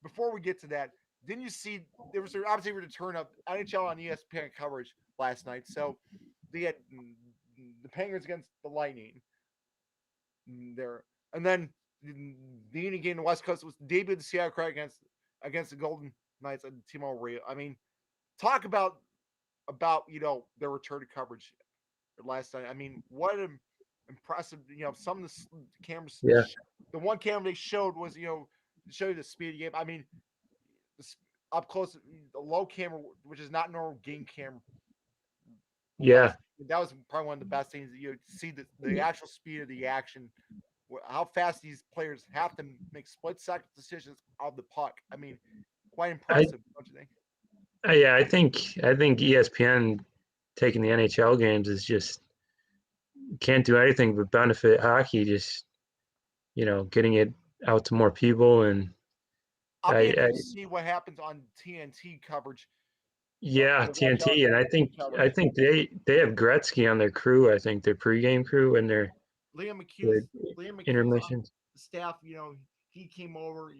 before we get to that, didn't you see there was obviously a return of NHL on ESPN coverage last night? So they had the Penguins against the Lightning there, and then the evening game in the West Coast was the debut of the Seattle Kraken against the Golden Knights at T-Mobile Arena. I mean, talk about their return to coverage last night. I mean, what an impressive. Some of the cameras. Yeah. The one camera they showed was to show you the speed of the game. I mean, up close, the low camera, which is not normal game camera. Yeah. That was probably one of the best things. You see the actual speed of the action, how fast these players have to make split-second decisions of the puck. I mean, quite impressive, don't you think? Yeah, I think ESPN taking the NHL games is just can't do anything but benefit hockey. Just getting it out to more people, and I'll be interested to see what happens on TNT coverage. Yeah, TNT, and I think they have Gretzky on their crew. I think their pregame crew and their Liam McHugh's intermissions staff. He came over.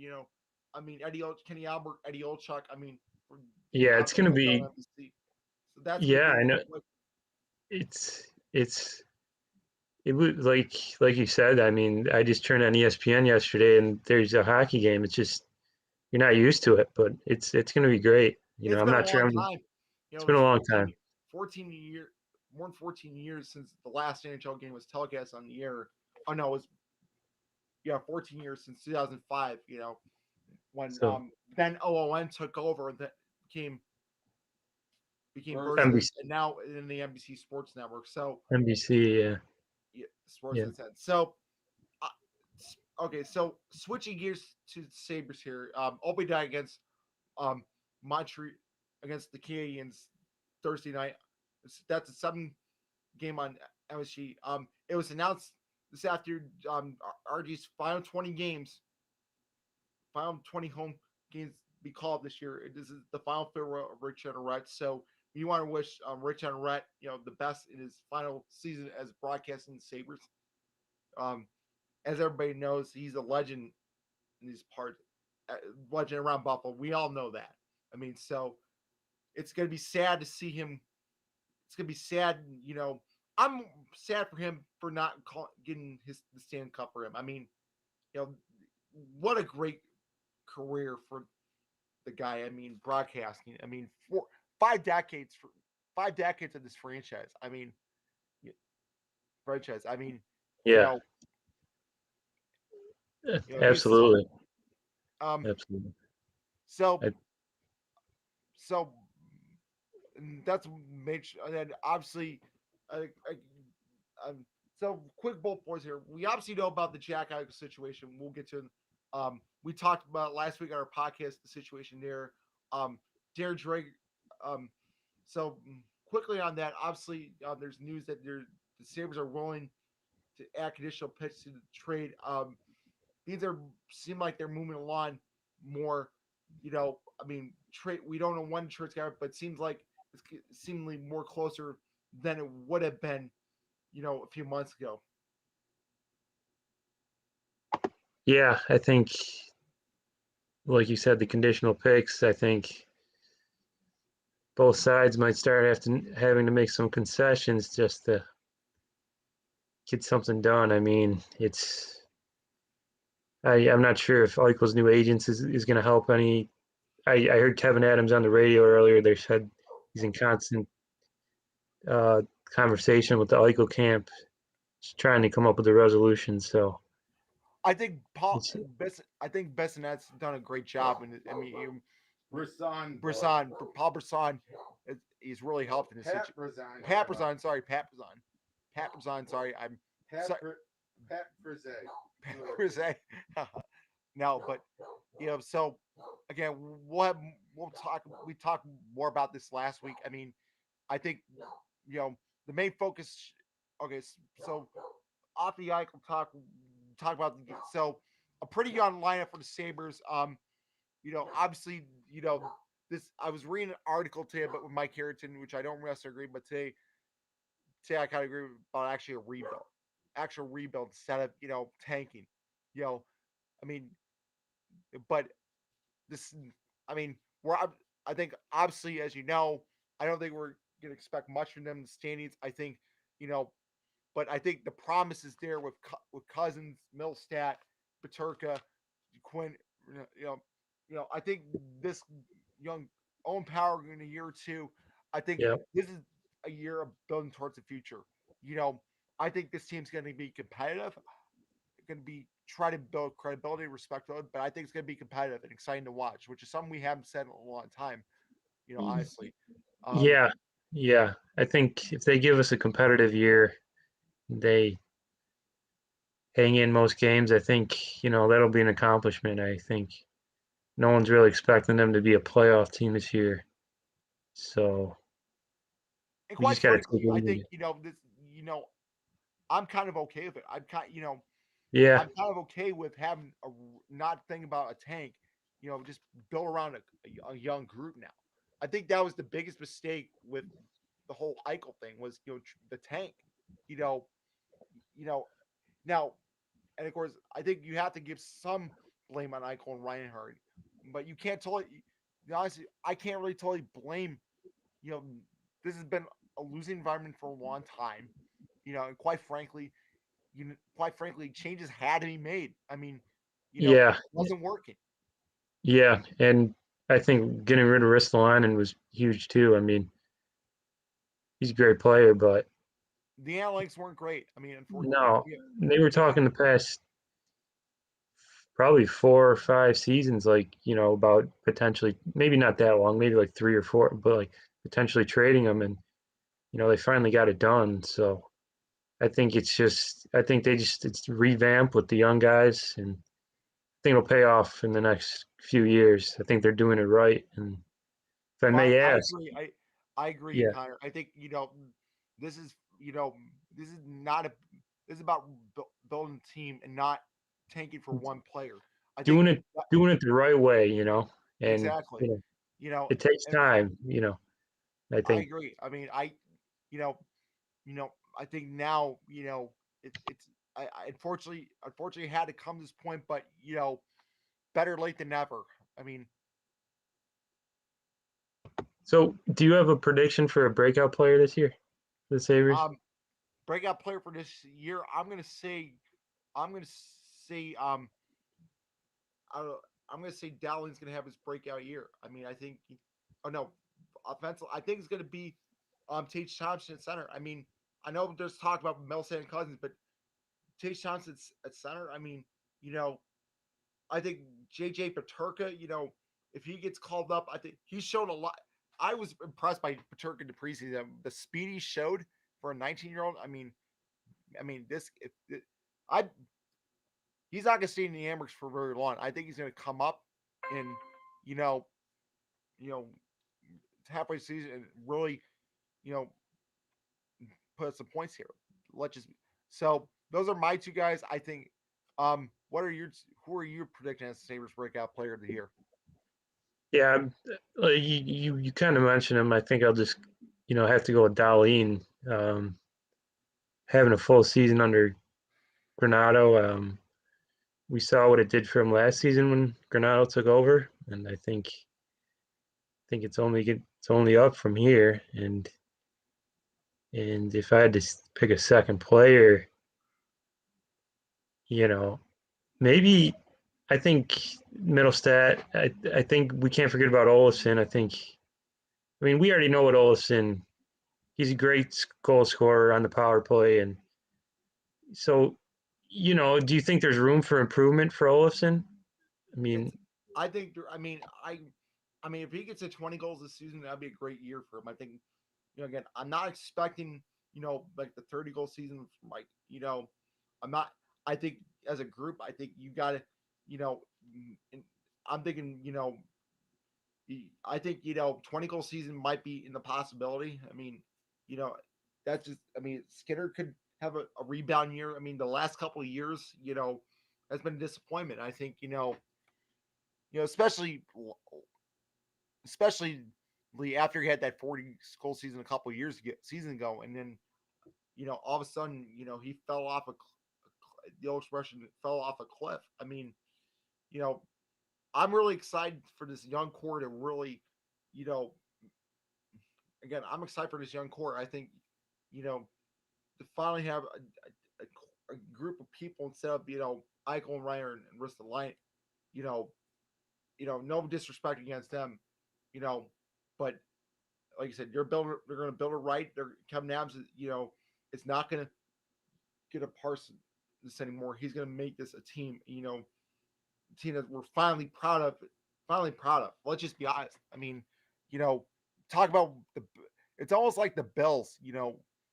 I mean Kenny Albert, Eddie Olchuk. I mean, yeah, it's gonna be. So that's I know. It's it was like you said. I mean, I just turned on ESPN yesterday, and there's a hockey game. It's just you're not used to it, but it's going to be great. It's I'm been a not sure. long time. It's It been a was long time. 14 year, more than 14 years since the last NHL game was telecast on the air. Oh no, it was 14 years since 2005. When So then OON took over and that became Versus- Versus, NBC, and now in the NBC Sports Network. So NBC, Sports Yeah. Insight. So okay, so switching gears to Sabres here. Obadiah against Montreal against the Canadians Thursday night. That's a 7 game on MSG. It was announced this afternoon. RG's final 20 games, final 20 home games be called this year. This is the final farewell of Rich Rett. So we want to wish Rich Rett, the best in his final season as broadcasting Sabres. As everybody knows, he's a legend in these parts, legend around Buffalo. We all know that. I mean, so it's going to be sad to see him. It's going to be sad, I'm sad for him for not getting the Stanley Cup for him. I mean, what a great career for the guy. I mean, broadcasting. I mean, 5 decades of this franchise. I mean, franchise. I mean, yeah, absolutely, absolutely. So, I- so that's major. And then obviously, so quick bullet points here. We obviously know about the Jack Eichel situation. We'll get to. We talked about last week on our podcast the situation there. Darren Drake. So quickly on that, obviously, there's news that the Sabres are willing to add conditional picks to the trade. These seem like they're moving along more. I mean, trade. We don't know when trade's got, but it seems like it's seemingly more closer than it would have been, a few months ago. yeah, I think, like you said, the conditional picks. I think both sides might start having to make some concessions just to get something done. I mean, I'm not sure if Eichel's new agents is going to help any. I heard Kevin Adams on the radio earlier. They said he's in constant uh, conversation with the Eichel camp, just trying to come up with a resolution. So I think it's, Bessonet's done a great job, and I mean, Brisson. Paul Brisson, he's really helped in this Pat situation. Brisson. Pat Brisson, sorry, Pat Brisson, sorry, I'm Pat Brisson. Pat Brisson. No, but so again, we'll talk more about this last week. I mean, I think the main focus. Okay, so off the Eichel talk about so a pretty young lineup for the Sabres. Obviously, this I was reading an article today about with Mike Harrington, which I don't necessarily agree, but today I kind of agree about actually a actual rebuild instead of tanking. I mean, but this, I mean, I think obviously, as you know, I don't think we're gonna expect much from them in the standings. I think, but I think the promise is there with Cousins, Millstat, Paterka, Quinn. You know, I think this young Owen Power in a year or two. I think yeah, this is a year of building towards the future. I think this team's going to be competitive. Going to be try to build credibility, respect, but I think it's going to be competitive and exciting to watch, which is something we haven't said in a long time. Honestly. yeah, yeah. I think if they give us a competitive year, they hang in most games. I think that'll be an accomplishment. I think no one's really expecting them to be a playoff team this year, so And we quite just got to take frankly, I it. think this. I'm kind of okay with it. Yeah, I'm kind of okay with having not thinking about a tank. Just build around a young group now. I think that was the biggest mistake with the whole Eichel thing was the tank. You know, now, and of course I think you have to give some blame on Eichel and Reinhardt, but you can't totally. Honestly, I can't really totally blame. You know, this has been a losing environment for a long time. And quite frankly, quite frankly, changes had to be made. I mean, Yeah, it wasn't working. yeah, and I think getting rid of Ristolainen was huge too. I mean, he's a great player, but The analytics weren't great. I mean, unfortunately, no, they were talking the past probably 4 or 5 seasons, like, about potentially, maybe not that long, maybe like 3 or 4, but like potentially trading him, and they finally got it done. So I think it's revamped with the young guys, and I think it'll pay off in the next few years. I think they're doing it right, and if I may I ask, agree. I agree, yeah. Connor. I think this is this is not a this is about building a team and not tanking for one player. I think doing it doing it the right way, and exactly. it takes And time, I I think. agree. I mean, you know, I think now, it's I unfortunately had to come to this point, but better late than never. I mean, So, do you have a prediction for a breakout player this year for the Sabres? breakout player for this year, I'm gonna say, I, I'm gonna say Dowling's gonna have his breakout year. I mean, I think, oh no, offensive. I think it's gonna be Tage Thompson at center. I mean, I know there's talk about Milsand and Cousins, but Tage Thompson at center. I mean, you know, I think JJ Paterka, if he gets called up, I think he's shown a lot. I was impressed by Paterka in the preseason. The speed he showed for a 19-year-old. I mean, I he's not going to stay in the Amherst for very long. I think he's going to come up and you know, you know, halfway season and really, you know, put some points here. Let's just so those are my two guys. I think. What are your who are you predicting as the Sabres breakout player of the year? Yeah, you kind of mentioned him. I think I'll just have to go with Darlene. Having a full season under Granato. We saw what it did for him last season when Granato took over, and I think it's only up from here. And if I had to pick a second player, you know, maybe I think Middlestat. I think we can't forget about Olofsson. I mean, we already know what Olofsson. He's a great goal scorer on the power play, and so do you think there's room for improvement for Olofsson? I It's mean, I think I mean if he gets to 20 goals this season, that'd be a great year for him. I think again, I'm not expecting like the 30 goal season from Mike. I'm not. I think as a group, I think you got to you know. I'm thinking I think 20 goal season might be in the possibility. I mean, you know, that's just. I mean, Skinner could have a rebound year. I mean, the last couple of years, has been a disappointment. I think especially after he had that 40 goal season a couple of season ago, and then all of a sudden he fell off the old expression fell off a cliff. I mean, you know, I'm really excited for this young core to really, you know, again, I'm excited for this young core. I think, to finally have a group of people instead of Eichel and Reiner and Ristolainen, you know, no disrespect against them, you know, but like you said, they're going to build it right. They're Kevin Adams, it's not going to get a parse this anymore. He's going to make this a team, a team that we're finally proud of. Finally proud of. Let's just be honest. I mean, talk about it's almost like the Bills,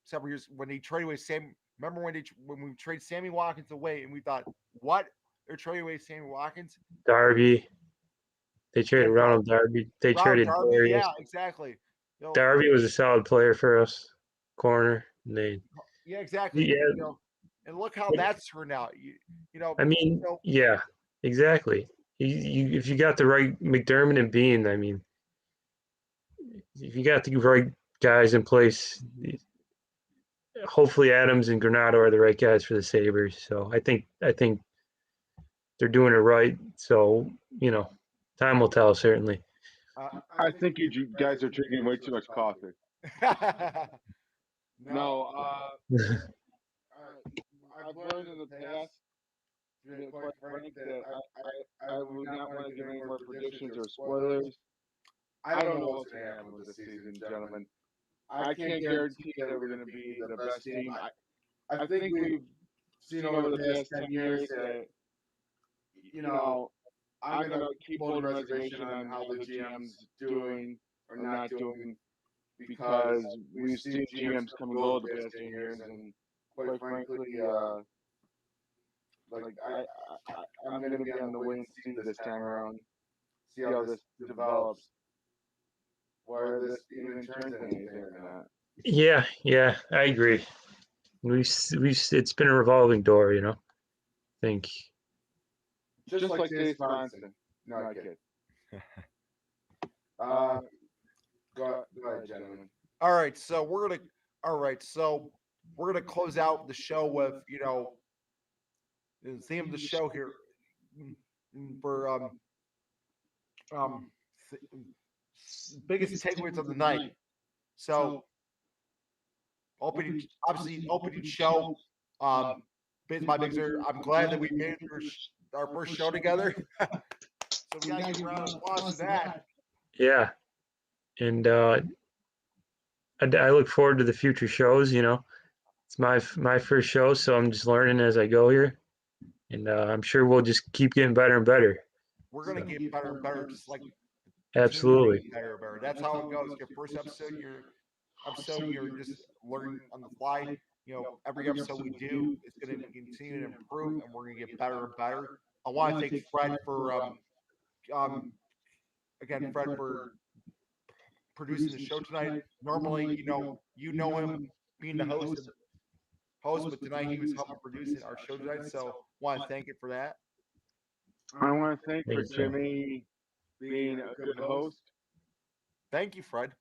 several years when they traded away Sam. Remember when we traded Sammy Watkins away and we thought, what? They're trading away Sammy Watkins? Darby. They Yeah, traded Ronald Darby. They Ron traded Darby. Darius. Yeah, exactly. Darby was a solid player for us, corner. Yeah, exactly. Yeah, And look how but, that's turned out. I mean, yeah, exactly. If you got the right McDermott and Bean, I mean, if you got the right guys in place, hopefully Adams and Granado are the right guys for the Sabres. So I think they're doing it right. So time will tell certainly. I think you guys are drinking way too much coffee. no, No, I've learned in the past, to be quite frank, that I would not want to give any more predictions or spoilers. I don't know what's going to happen with this season, gentlemen. I can't guarantee that we're going to be the best team. I think we've seen over the past 10 years that, I'm going to keep holding reservation on how the GM's doing or not doing because we've seen GMs come and go the past 10 years, and quite frankly, I'm going to be on the wait and see this time around, see how this develops, whether this even turns into anything or not. Yeah, I agree. It's been a revolving door, I think. Just like Dave Sponson. No, I kid. Go ahead, gentlemen. All right, so we're gonna close out the show with the theme of the show here for biggest takeaways of the night. So obviously opening show. My big sir, I'm glad that we made it through our first show together. So we gotta give a round of applause for that. Yeah, and I look forward to the future shows. It's my first show, so I'm just learning as I go here, and I'm sure we'll just keep getting better and better. We're gonna get better and better, just like Absolutely. better and better. That's how it goes. Your first episode, you're just learning on the fly. Every episode we do is going to continue to improve, and we're going to get better and better. I want to thank Fred for Fred for producing the show tonight. Normally, you know him being the host, but tonight he was helping producing our show tonight. So, want to thank you for that. I want to thank for Thank you. Jimmy being a good host. Thank you, Fred.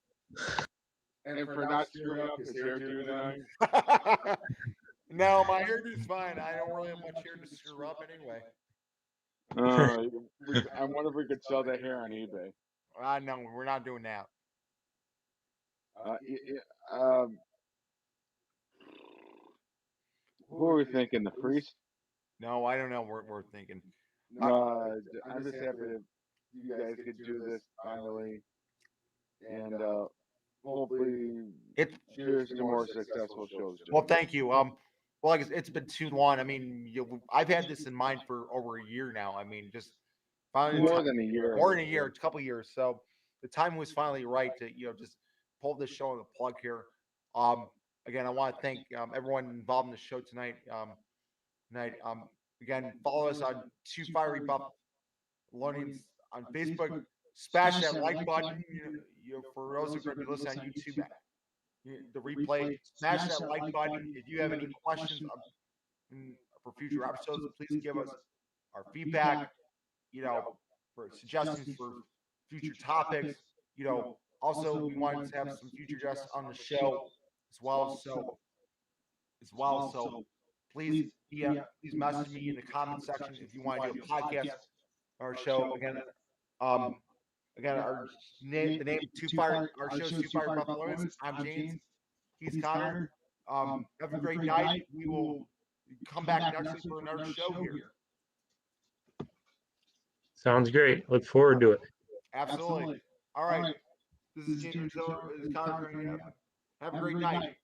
And for not screwing up his hairdo tonight. No, my hairdo's fine. I don't really have much hair to screw up anyway. I wonder if we could sell that hair on eBay. No, we're not doing that. Who are we thinking? The priest? No, I don't know. We're thinking. No, I'm just happy that you guys could do this finally, and hopefully, cheers to more successful shows. Well, thank you. Well, it's been too long. I mean, I've had this in mind for over a year now. I mean, just finally more than a year, a couple years. So the time was finally right to just pull this show on the plug here. Again, I want to thank everyone involved in the show tonight. Again, follow us on Two Fiery Buffaloians on Facebook. Smash that like button. For those who are going to be listening on YouTube, the replay, smash that like button. If you have any questions for future episodes, please give us our feedback. For suggestions for future topics. Also we want to have some future guests on the show as well. So please message me in the comment section if you want to do a podcast or a show. Again, the name our show's Two Fire Buffaloians. I'm James. He's Connor. Have a great night. We will come back next week for another show here. Sounds great. Look forward to it. Absolutely. All right. This is James. This is Connor. Have a great night.